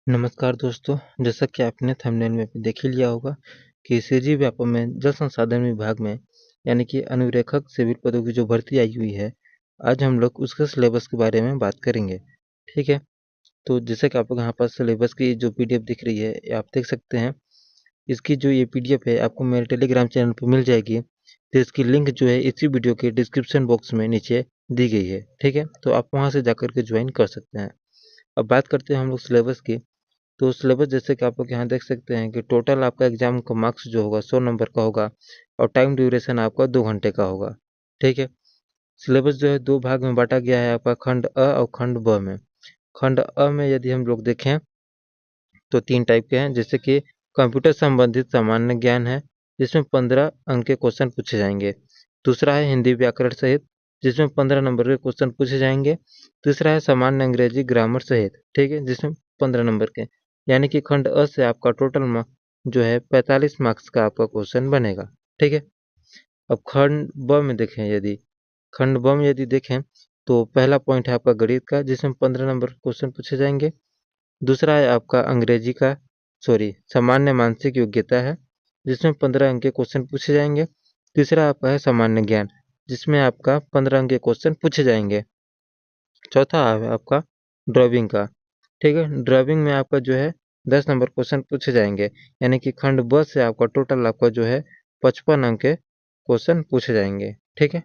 नमस्कार दोस्तों, जैसा कि आपने थंबनेल में भी देख ही लिया होगा कि सीजी व्यापम में जल संसाधन विभाग में यानी कि अनुरेखक सिविल पदों की जो भर्ती आई हुई है, आज हम लोग उसके सिलेबस के बारे में बात करेंगे। ठीक है, तो जैसे कि आप लोग यहाँ पर सिलेबस की जो पीडीएफ दिख रही है, ये आप देख सकते हैं। इसकी जो ये पीडीएफ है आपको मेरे टेलीग्राम चैनल पर मिल जाएगी, तो इसकी लिंक जो है इसी वीडियो के डिस्क्रिप्शन बॉक्स में नीचे दी गई है। ठीक है, तो आप वहाँ से जाकर के ज्वाइन कर सकते हैं। अब बात करते हैं हम लोग सिलेबस की। तो सिलेबस जैसे कि आप लोग यहाँ देख सकते हैं कि टोटल आपका एग्जाम का मार्क्स जो होगा 100 नंबर का होगा और टाइम ड्यूरेशन आपका 2 घंटे का होगा। ठीक है, सिलेबस जो है 2 भाग में बांटा गया है आपका खंड अ और खंड ब में। खंड अ में यदि हम लोग देखें तो 3 टाइप के हैं, जैसे कि कंप्यूटर संबंधित सामान्य ज्ञान है, जिसमें 15 अंक के क्वेश्चन पूछे जाएंगे। दूसरा है हिंदी व्याकरण सहित, जिसमें 15 नंबर के क्वेश्चन पूछे जाएंगे। तीसरा है सामान्य अंग्रेजी ग्रामर सहित, ठीक है, जिसमें 15 नंबर के, यानी कि खंड अ से आपका टोटल जो है 45 मार्क्स का आपका क्वेश्चन बनेगा। ठीक है, अब खंड ब में देखें, यदि खंड ब में यदि देखें तो पहला पॉइंट है आपका गणित का, जिसमें 15 नंबर क्वेश्चन पूछे जाएंगे। दूसरा है आपका अंग्रेजी का सामान्य मानसिक योग्यता है, जिसमें 15 अंक के क्वेश्चन पूछे जाएंगे। तीसरा आपका है सामान्य ज्ञान, जिसमें आपका 15 अंक के क्वेश्चन पूछे जाएंगे। चौथा है आपका ड्राइविंग का। ठीक है, ड्राइविंग में आपका जो है 10 नंबर क्वेश्चन पूछे जाएंगे, यानी कि खंड ब से आपका टोटल आपका जो है 55 अंक के क्वेश्चन पूछे जाएंगे। ठीक है,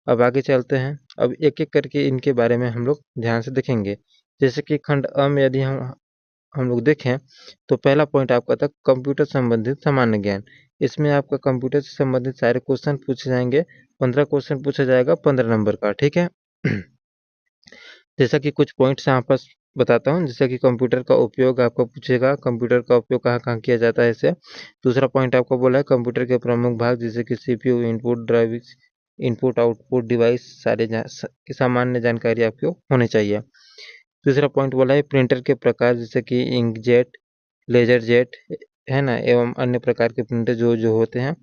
अब आगे चलते हैं। अब एक एक करके इनके बारे में हम लोग ध्यान से देखेंगे। जैसे कि खंड अ में यदि हम लोग देखें तो पहला पॉइंट आपका था कंप्यूटर संबंधित सामान्य ज्ञान। इसमें आपका कंप्यूटर से संबंधित सारे क्वेश्चन पूछे जाएंगे। 15 क्वेश्चन पूछा जाएगा 15 नंबर का। ठीक है, जैसा कि कुछ पॉइंट्स यहाँ पर बताता हूँ। जैसे कि कंप्यूटर का उपयोग आपको पूछेगा, कंप्यूटर का उपयोग कहाँ कहाँ किया जाता है इसे। दूसरा पॉइंट आपको बोला है कंप्यूटर के प्रमुख भाग, जैसे कि CPU, input drive, input output device, सारे सामान्य जानकारी आपको होनी चाहिए। तीसरा पॉइंट बोला है प्रिंटर के प्रकार, जैसे कि इंकजेट, लेजर जेट, है ना, एवं अन्य प्रकार के प्रिंटर जो जो होते हैं।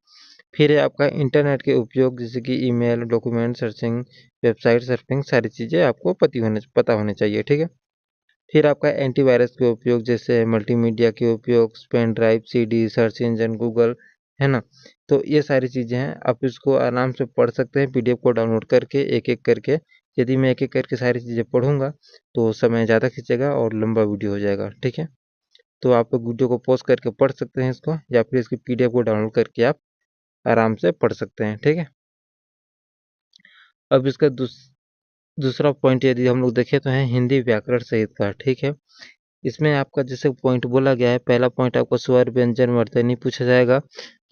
फिर है आपका इंटरनेट के उपयोग, जैसे कि email, document searching, website surfing, सारी चीज़ें आपको पता होने चाहिए। ठीक है, फिर आपका एंटीवायरस के उपयोग, जैसे मल्टीमीडिया के उपयोग, pen drive, CD, search engine, Google, है ना। तो ये सारी चीज़ें हैं, आप इसको आराम से पढ़ सकते हैं पीडीएफ को डाउनलोड करके एक एक करके। यदि मैं एक एक करके सारी चीज़ें पढ़ूंगा तो समय ज़्यादा खींचेगा और लंबा वीडियो हो जाएगा। ठीक है, तो आप लोग वीडियो को पॉज करके पढ़ सकते हैं इसको, या फिर इसकी पीडीएफ को डाउनलोड करके आप आराम से पढ़ सकते हैं। ठीक है, अब इसका दूसरा पॉइंट यदि हम लोग देखें तो है हिंदी व्याकरण सहित का। ठीक है, इसमें आपका जैसे पॉइंट बोला गया है, पहला पॉइंट आपका स्वर, व्यंजन, वर्तनी पूछा जाएगा।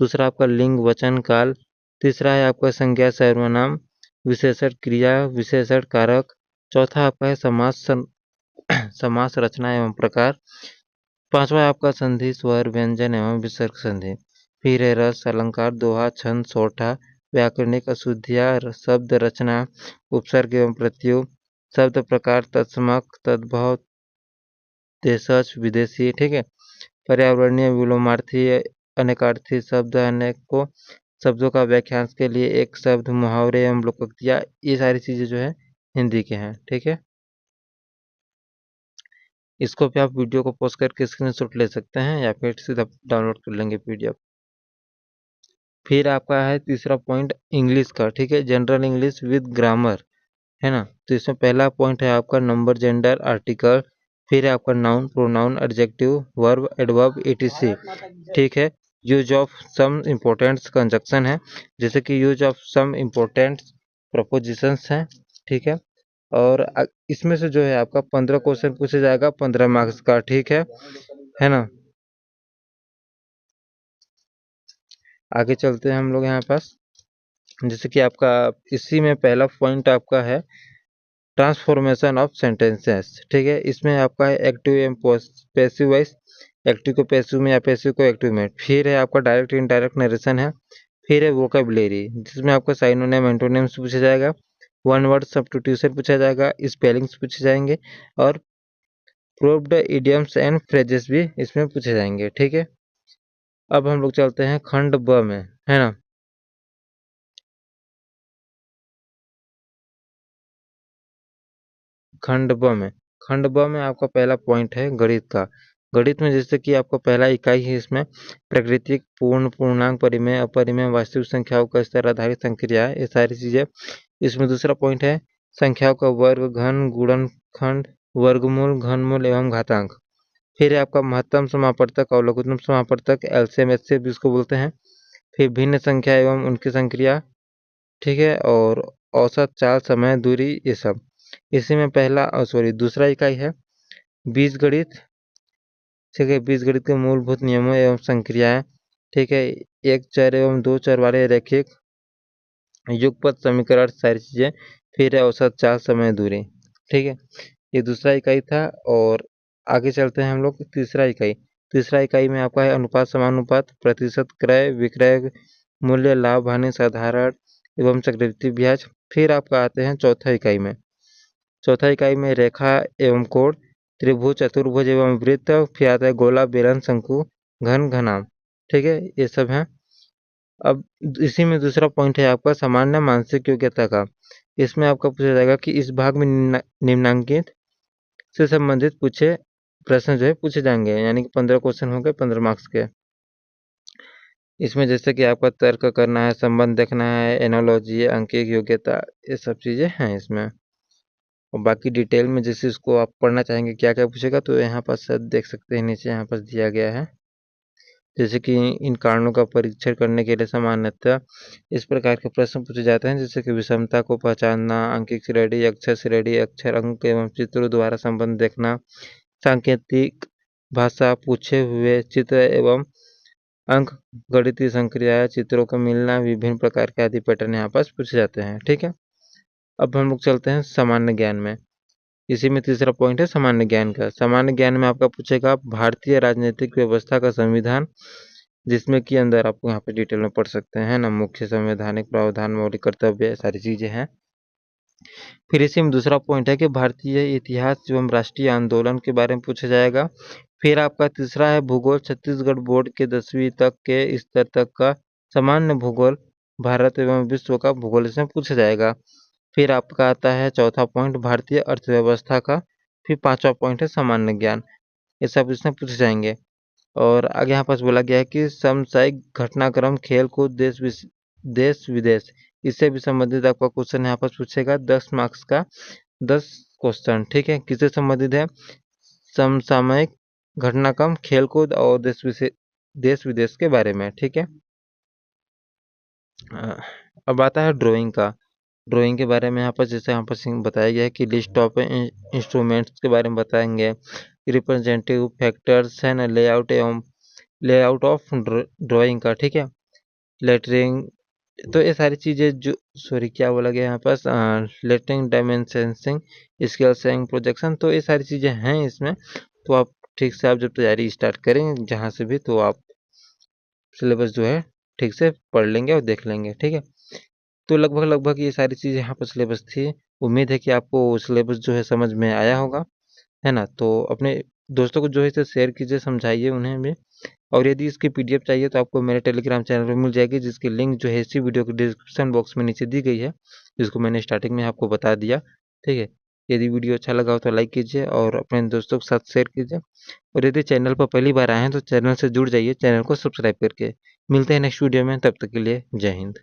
दूसरा आपका लिंग, वचन, काल। तीसरा है आपका संज्ञा, सर्वनाम, विशेषण, क्रिया, विशेषण, कारक। चौथा आपका है समास रचना एवं प्रकार। पांचवा आपका संधि, स्वर, व्यंजन एवं विसर्ग संधि। फिर है रस, अलंकार, दोहा, छंद, सोठा, व्याकरणिक अशुद्धियाँ, शब्द रचना, उपसर्ग एवं प्रत्यय, शब्द प्रकार, तत्समक, तद्भव, देशज, विदेशी। ठीक है, पर्यावरणीय, विलोमार्थी, अनेकार्थी शब्द, अनेकों शब्दों का वाक्यांश के लिए एक शब्द, मुहावरे एवं लोकोक्तियाँ, ये सारी चीजें जो है हिंदी के हैं। ठीक है, इसको भी आप वीडियो को पॉज करके स्क्रीनशॉट ले सकते हैं या फिर सीधा डाउनलोड कर लेंगे पीडीएफ। फिर आपका है तीसरा पॉइंट इंग्लिश का। ठीक है, जनरल इंग्लिश विद ग्रामर, है ना। तो इसमें पहला पॉइंट है आपका नंबर, जेंडर, आर्टिकल। फिर है आपका noun, pronoun, adjective, verb, adverb, etc. ठीक है, use of some important conjunction है, जैसे कि use of some important prepositions हैं। ठीक है, और इसमें से जो है आपका 15 क्वेश्चन पूछा जाएगा 15 मार्क्स का। ठीक है ना। आगे चलते हैं हम लोग यहाँ पास। जैसे कि आपका इसी में पहला पॉइंट आपका है ट्रांसफॉर्मेशन ऑफ सेंटेंसेस। ठीक है, इसमें आपका है active and passive voice, active को पैसिव में या पैसिव को एक्टिव में। फिर है आपका डायरेक्ट इनडायरेक्ट नरेशन है। फिर है वोकेबुलरी, जिसमें आपका साइनोनिम, एंटोनिम्स पूछा जाएगा, वन वर्ड सब्स्टिट्यूशन पूछा जाएगा, स्पेलिंग्स पूछे जाएंगे, और प्रूव्ड इडियम्स एंड फ्रेजेस भी इसमें पूछे जाएंगे। ठीक है, अब हम लोग चलते हैं खंड ब में, है ना। खंड ब में खंड ब में आपका पहला पॉइंट है गणित का। गणित में जैसे कि आपका पहला इकाई है इसमें प्राकृतिक, पूर्ण, पूर्णांक, परिमेय, अपरिमेय, वास्तविक संख्याओं का स्तर आधारित संक्रिया है, ये सारी चीजें। इसमें दूसरा पॉइंट है संख्याओं का वर्ग, घन, गुणनखंड, वर्गमूल, घनमूल एवं घातांक। फिर है आपका महत्तम समापवर्तक और लघुत्तम समापवर्तक, एलसीएम एचसीएफ जिसको बोलते हैं। फिर भिन्न संख्या एवं उनकी संक्रिया, ठीक है, और औसत, चाल, समय, दूरी, ये सब। इसी में पहला दूसरा इकाई है बीजगणित, ठीक है, बीजगणित के मूलभूत नियमों एवं संक्रियाएं, ठीक है, एक चर एवं दो चर वाले रैखिक युगपत समीकरण, सारी चीजें। फिर है औसत, चाल, समय, दूरी, ठीक है, ये दूसरा इकाई था। और आगे चलते हैं हम लोग तीसरा इकाई। तीसरा इकाई में आपका है अनुपात, समानुपात, प्रतिशत, क्रय विक्रय, मूल्य, लाभ हानि, साधारण एवं चक्रवृद्धि ब्याज। फिर आपका आते हैं चौथा इकाई में। चौथा इकाई में रेखा एवं कोण, त्रिभुज, चतुर्भुज एवं वृत्त। फिर आता है गोला, बेलन, शंकु, घन, घनाभ, ठीक है, ये सब है। अब इसी में दूसरा पॉइंट है आपका सामान्य मानसिक योग्यता का। इसमें आपका पूछा जाएगा कि इस भाग में निम्नांकित से संबंधित पूछे प्रश्न जो है पूछे जाएंगे, यानी कि 15 क्वेश्चन होंगे 15 मार्क्स के। इसमें जैसे कि आपका तर्क करना है, संबंध देखना है, एनालॉजी, अंकिक योग्यता, ये सब चीजें हैं इसमें। और बाकी डिटेल में जैसे इसको आप पढ़ना चाहेंगे क्या क्या पूछेगा, तो यहाँ पर शायद देख सकते हैं, नीचे यहाँ पर दिया गया है। जैसे कि इन कारणों का परीक्षण करने के लिए सामान्यतः इस प्रकार के प्रश्न पूछे जाते हैं, जैसे कि विषमता को पहचानना, अंकिक श्रेणी, अक्षर श्रेणी, अक्षर अंक एवं चित्रों द्वारा संबंध देखना, सांकेतिक भाषा, पूछे हुए चित्र एवं अंक, गणितीय संक्रिया, चित्रों का मिलना, विभिन्न प्रकार के आदि पैटर्न यहाँ पर पूछे जाते हैं, ठीक है। अब हम लोग चलते हैं सामान्य ज्ञान में। इसी में तीसरा पॉइंट है सामान्य ज्ञान का। सामान्य ज्ञान में आपका पूछेगा भारतीय राजनीतिक व्यवस्था का संविधान, जिसमें कि अंदर आपको यहाँ पे डिटेल में पढ़ सकते हैं ना, मुख्य संवैधानिक प्रावधान, मौलिक कर्तव्य, सारी चीजें हैं। फिर इसी में दूसरा पॉइंट है कि भारतीय इतिहास एवं राष्ट्रीय आंदोलन के बारे में पूछा जाएगा। फिर आपका तीसरा है भूगोल, छत्तीसगढ़ बोर्ड के 10वीं तक के स्तर तक का सामान्य भूगोल, भारत एवं विश्व का भूगोल, इसमें पूछा जाएगा। फिर आपका आता है चौथा पॉइंट भारतीय अर्थव्यवस्था का। फिर पांचवा पॉइंट है सामान्य ज्ञान, ये सब इसमें पूछे जाएंगे। और आगे यहाँ पास बोला गया है कि समसामयिक घटनाक्रम, खेल कूद, देश विदेश, इससे भी संबंधित आपका क्वेश्चन यहाँ पर पूछेगा 10 मार्क्स का 10 क्वेश्चन, ठीक है। किससे संबंधित है? समसामयिक घटनाक्रम, खेल कूद और देश विदेश के बारे में, ठीक है। अब आता है ड्राइंग का। ड्राइंग के बारे में यहाँ पर जैसे यहाँ पर बताया गया है कि लिस्ट ऑफ इंस्ट्रूमेंट्स के बारे में बताएंगे, रिप्रेजेंटेटिव फैक्टर्स है ना, लेआउट ऑफ ड्राइंग का, ठीक है, लेटरिंग, तो ये सारी चीजें जो क्या बोला गया यहाँ पर, lettering, dimensioning, scale saying, projection, तो ये सारी चीजें हैं इसमें। तो आप ठीक से आप जब तैयारी स्टार्ट करें जहाँ से भी, तो आप सिलेबस जो है ठीक से पढ़ लेंगे और देख लेंगे, ठीक है। तो लगभग ये सारी चीज़ें यहाँ पर सिलेबस थी। उम्मीद है कि आपको सिलेबस जो है समझ में आया होगा, है ना। तो अपने दोस्तों को जो है इसे शेयर कीजिए, समझाइए उन्हें भी। और यदि इसकी पीडीएफ चाहिए तो आपको मेरे टेलीग्राम चैनल पर मिल जाएगी, जिसकी लिंक जो है इसी वीडियो के डिस्क्रिप्शन बॉक्स में नीचे दी गई है, जिसको मैंने स्टार्टिंग में आपको बता दिया, ठीक है। यदि वीडियो अच्छा लगा हो तो लाइक कीजिए और अपने दोस्तों के साथ शेयर कीजिए। और यदि चैनल पर पहली बार आए हैं तो चैनल से जुड़ जाइए, चैनल को सब्सक्राइब करके। मिलते हैं नेक्स्ट वीडियो में, तब तक के लिए जय हिंद।